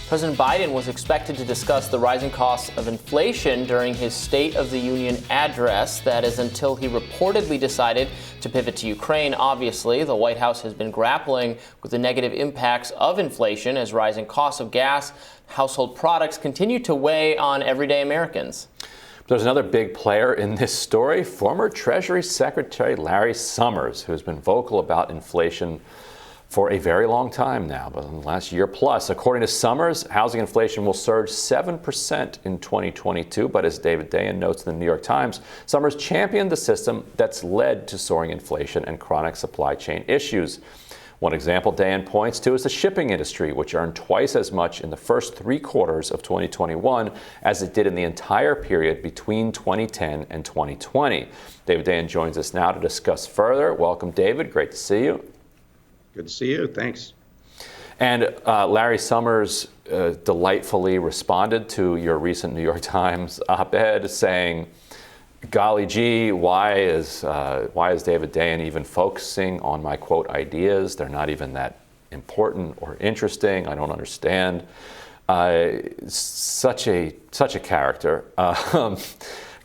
President Biden was expected to discuss the rising costs of inflation during his State of the Union address. That is until he reportedly decided to pivot to Ukraine. Obviously, the White House has been grappling with the negative impacts of inflation as rising costs of gas, household products continue to weigh on everyday Americans. There's another big player in this story, former Treasury Secretary Larry Summers, who has been vocal about inflation for a very long time now, but in the last year plus. According to Summers, housing inflation will surge 7% in 2022. But as David Dayen notes in the New York Times, Summers championed the system that's led to soaring inflation and chronic supply chain issues. One example Dayen points to is the shipping industry, which earned twice as much in the first 3 quarters of 2021 as it did in the entire period between 2010 and 2020. David Dayen joins us now to discuss further. Welcome, David. Great to see you. Good to see you. Thanks. And Larry Summers delightfully responded to your recent New York Times op-ed saying, golly gee, why is David Dayen even focusing on my, quote, ideas? They're not even that important or interesting. I don't understand. Such a character.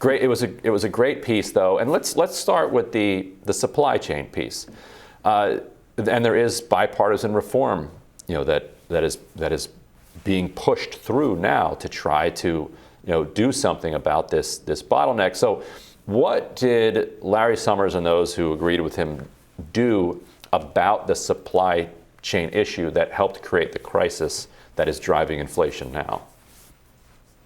Great. It was a great piece, though. And let's start with the supply chain piece. And there is bipartisan reform, that is being pushed through now to try to, do something about this bottleneck. So, what did Larry Summers and those who agreed with him do about the supply chain issue that helped create the crisis that is driving inflation now?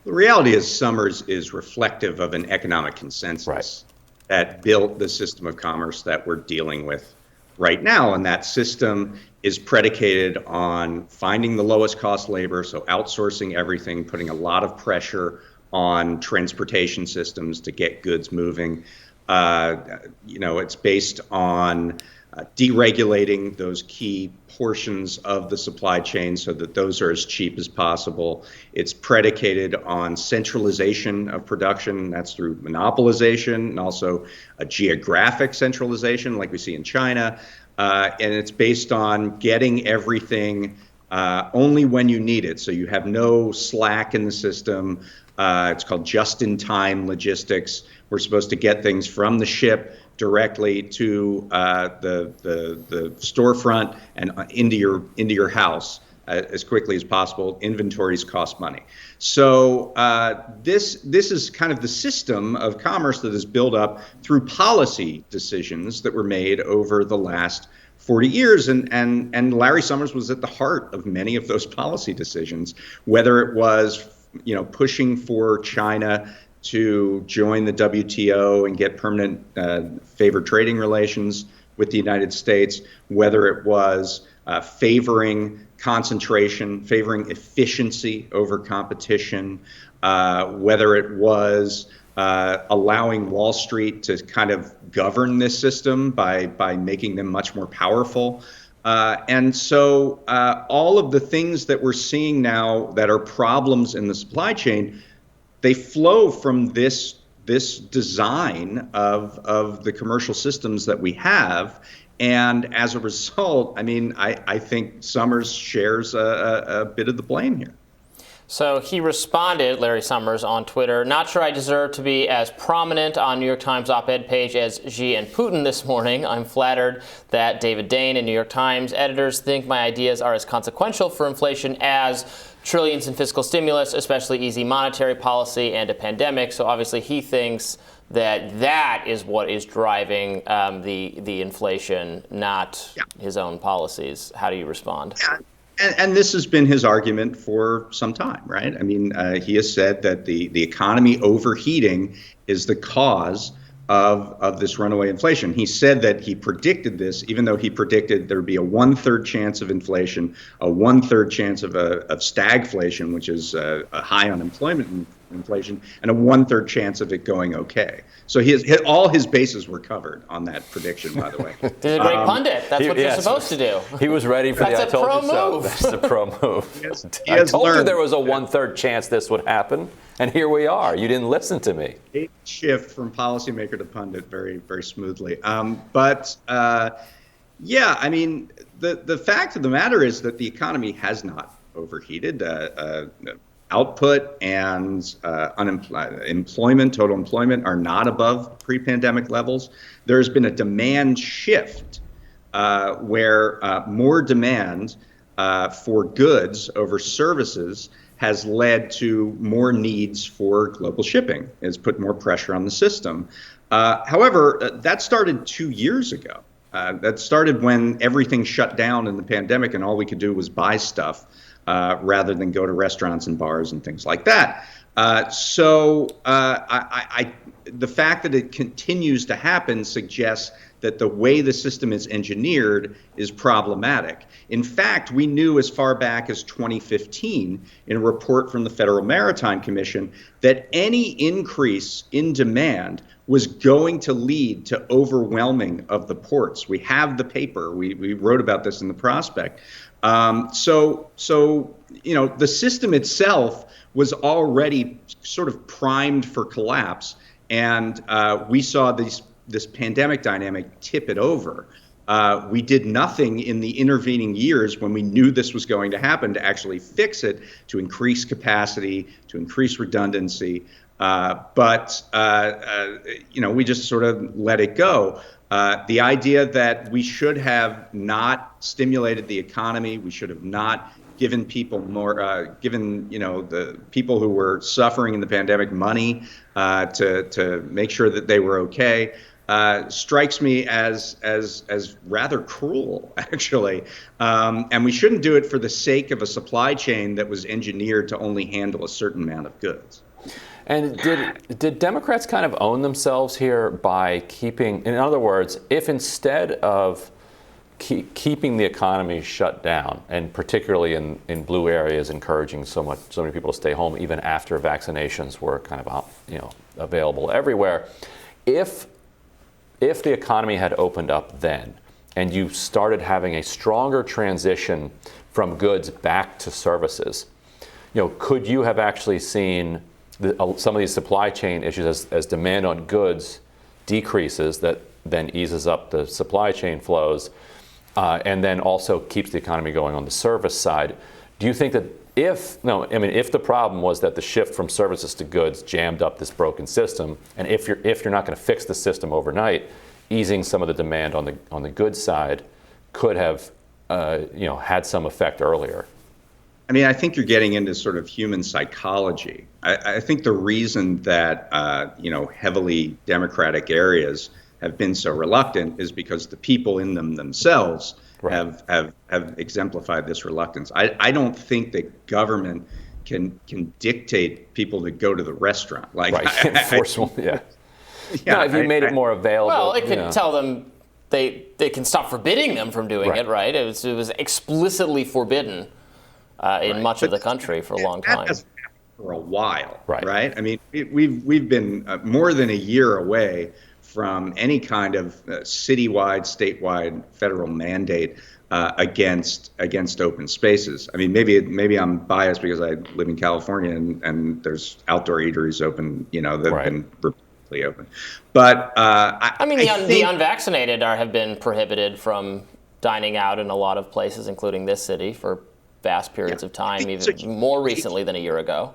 The reality is Summers is reflective of an economic consensus that built the system of commerce that we're dealing with right now. And that system is predicated on finding the lowest cost labor, so outsourcing everything, putting a lot of pressure on transportation systems to get goods moving. It's based on deregulating those key portions of the supply chain so that those are as cheap as possible. It's predicated on centralization of production. That's through monopolization and also a geographic centralization like we see in China. And it's based on getting everything only when you need it. So you have no slack in the system. It's called just-in-time logistics. We're supposed to get things from the ship directly to the storefront and into your house as quickly as possible. Inventories cost money. So this is kind of the system of commerce that is built up through policy decisions that were made over the last 40 years. And Larry Summers was at the heart of many of those policy decisions, whether it was pushing for China to join the WTO and get permanent favored trading relations with the United States, whether it was favoring concentration, favoring efficiency over competition, whether it was allowing Wall Street to kind of govern this system by making them much more powerful. And so all of the things that we're seeing now that are problems in the supply chain, they flow from this design of the commercial systems that we have. And as a result, I think Summers shares a bit of the blame here. So he responded, Larry Summers, on Twitter, "Not sure I deserve to be as prominent on New York Times op-ed page as Xi and Putin this morning. I'm flattered that David Dayen and New York Times editors think my ideas are as consequential for inflation as trillions in fiscal stimulus, especially easy monetary policy and a pandemic." So obviously he thinks that is what is driving the inflation, not his own policies. How do you respond? Yeah. And this has been his argument for some time, right? He has said that the economy overheating is the cause of this runaway inflation. He said that he predicted this, even though he predicted there would be a 1/3 chance of inflation, a 1/3 chance of stagflation, which is a high unemployment inflation, and a 1/3 chance of it going okay. So all his bases were covered on that prediction, by the way. He's a great pundit. That's what you're supposed to do. He was ready for That's the I told you so. Move. That's a pro move. I told you there was a 1/3 chance this would happen, and here we are. You didn't listen to me. A shift from policymaker to pundit very, very smoothly. The fact of the matter is that the economy has not overheated. Output and employment, total employment, are not above pre-pandemic levels. There's been a demand shift where more demand for goods over services has led to more needs for global shipping. It's put more pressure on the system. However, that started 2 years ago. That started when everything shut down in the pandemic and all we could do was buy stuff rather than go to restaurants and bars and things like that. The fact that it continues to happen suggests that the way the system is engineered is problematic. In fact, we knew as far back as 2015 in a report from the Federal Maritime Commission that any increase in demand was going to lead to overwhelming of the ports. We have the paper. We wrote about this in the prospect. So the system itself was already sort of primed for collapse, and we saw this pandemic dynamic tip it over. We did nothing in the intervening years when we knew this was going to happen to actually fix it, to increase capacity, to increase redundancy. But we just sort of let it go. The idea that we should have not stimulated the economy, we should have not given people more, the people who were suffering in the pandemic money to make sure that they were okay, strikes me as rather cruel, actually. And we shouldn't do it for the sake of a supply chain that was engineered to only handle a certain amount of goods. And did Democrats kind of own themselves here by keeping, in other words, if instead of keeping the economy shut down, and particularly in blue areas, encouraging so many people to stay home even after vaccinations were kind of available everywhere, if the economy had opened up then and you started having a stronger transition from goods back to services, could you have actually seen some of these supply chain issues as demand on goods decreases, that then eases up the supply chain flows, and then also keeps the economy going on the service side? Do you think that if the problem was that the shift from services to goods jammed up this broken system, and if you're not going to fix the system overnight, easing some of the demand on the goods side could have had some effect earlier? I mean, I think you're getting into sort of human psychology. I think the reason that heavily Democratic areas have been so reluctant is because the people in them themselves have exemplified this reluctance. I don't think that government can dictate people to go to the restaurant. Forceful, yeah. If you made it more available. Well, it could tell them they can stop forbidding them from doing it, right? It was explicitly forbidden in much of the country for a long time. For a while, right? I mean, we've been more than a year away from any kind of citywide, statewide, federal mandate against open spaces. I mean, maybe I'm biased because I live in California and there's outdoor eateries open, that have been repeatedly open. But the unvaccinated have been prohibited from dining out in a lot of places, including this city, for vast periods of time, even more recently than a year ago.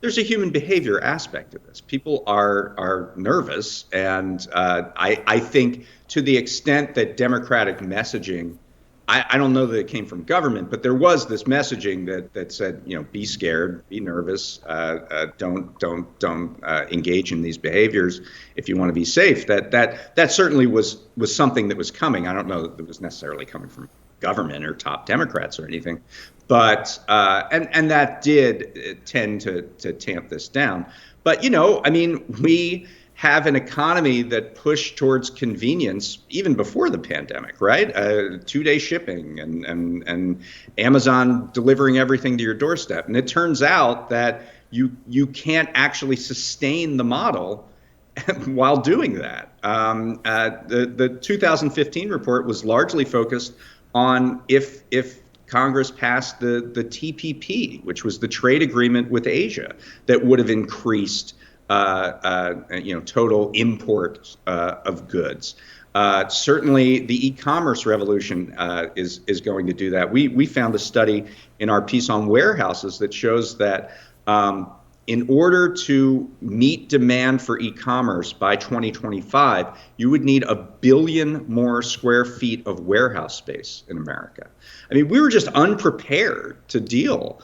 There's a human behavior aspect of this. People are nervous, and I think to the extent that Democratic messaging, I don't know that it came from government, but there was this messaging that said, be scared, be nervous, don't engage in these behaviors if you want to be safe. That certainly was something that was coming. I don't know that it was necessarily coming from government or top Democrats or anything, but and that did tend to tamp this down. But we have an economy that pushed towards convenience even before the pandemic, right? 2-day shipping and Amazon delivering everything to your doorstep. And it turns out that you can't actually sustain the model while doing that. The 2015 report was largely focused on if Congress passed the TPP, which was the trade agreement with Asia that would have increased total import of goods. Certainly, the e-commerce revolution is going to do that. We found a study in our piece on warehouses that shows that in order to meet demand for e-commerce by 2025, you would need 1 billion more square feet of warehouse space in America. I mean, we were just unprepared to deal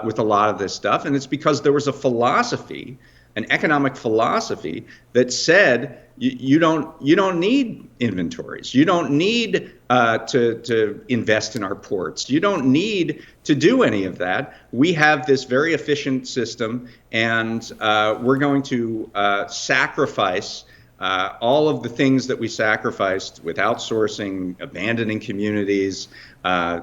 with a lot of this stuff, and it's because there was a philosophy, an economic philosophy that said you don't need inventories. You don't need to invest in our ports. You don't need to do any of that. We have this very efficient system, and we're going to sacrifice all of the things that we sacrificed with outsourcing, abandoning communities,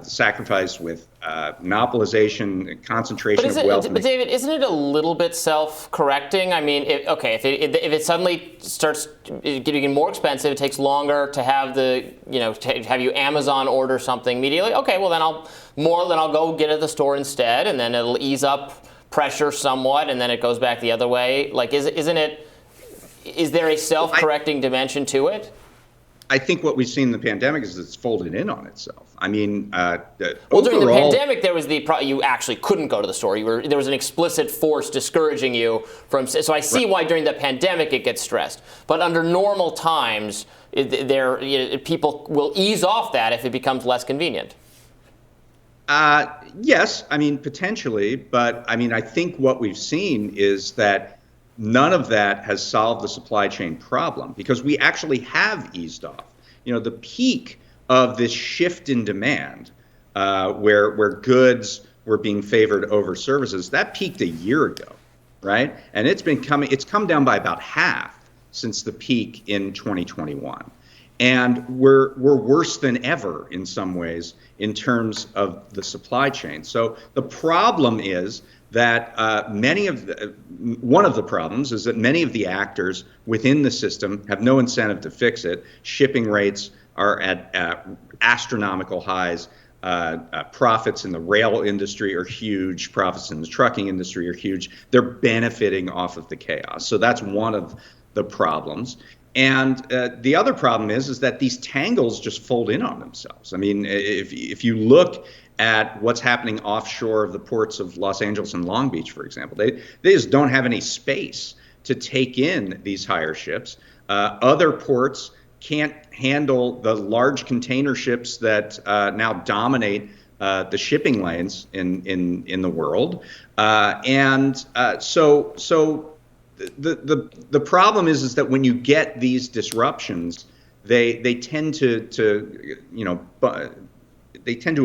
sacrifice with monopolization, concentration of wealth. But David, isn't it a little bit self-correcting? I mean, if it suddenly starts getting more expensive, it takes longer to have have you Amazon order something immediately. Okay, well then I'll go get it at the store instead, and then it'll ease up pressure somewhat, and then it goes back the other way. Like, is there a self-correcting dimension to it? I think what we've seen in the pandemic is it's folded in on itself. I mean, during the pandemic, there was you actually couldn't go to the store. There was an explicit force discouraging you from. So I see why during the pandemic it gets stressed. But under normal times, people will ease off that if it becomes less convenient. Yes, I mean potentially, but I mean I think what we've seen is that none of that has solved the supply chain problem, because we actually have eased off. You know, the peak of this shift in demand, where goods were being favored over services, that peaked a year ago, right? And it's come down by about half since the peak in 2021. And we're worse than ever in some ways in terms of the supply chain. So the problem is that one of the problems is that many of the actors within the system have no incentive to fix it. Shipping rates are at astronomical highs. Profits in the rail industry are huge. Profits in the trucking industry are huge. They're benefiting off of the chaos. So that's one of the problems. And the other problem is that these tangles just fold in on themselves. I mean, if you look at what's happening offshore of the ports of Los Angeles and Long Beach, for example, they just don't have any space to take in these higher ships. Other ports can't handle the large container ships that now dominate the shipping lanes in the world. So the problem is that when you get these disruptions, they tend to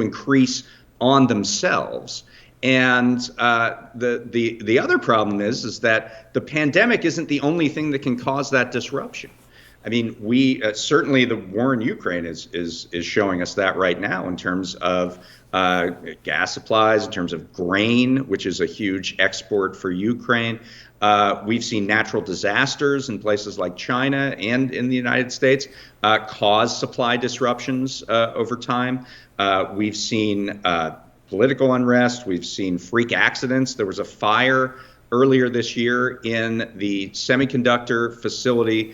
increase on themselves. And the other problem is that the pandemic isn't the only thing that can cause that disruption. I mean, we certainly the war in Ukraine is showing us that right now in terms of gas supplies, in terms of grain, which is a huge export for Ukraine. We've seen natural disasters in places like China and in the United States cause supply disruptions over time. We've seen political unrest. We've seen freak accidents. There was a fire earlier this year in the semiconductor facility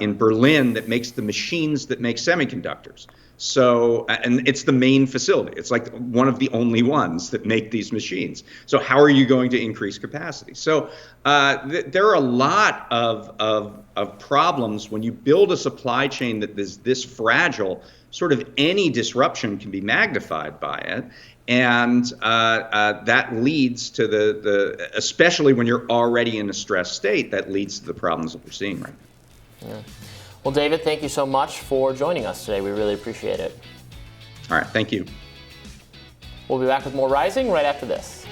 in Berlin that makes the machines that make semiconductors. So, and it's the main facility. It's like one of the only ones that make these machines. So how are you going to increase capacity? So there are a lot of problems when you build a supply chain that is this fragile. Sort of any disruption can be magnified by it. And that leads to especially when you're already in a stressed state, that leads to the problems that we're seeing right now. Yeah. Well, David, thank you so much for joining us today. We really appreciate it. All right. Thank you. We'll be back with more Rising right after this.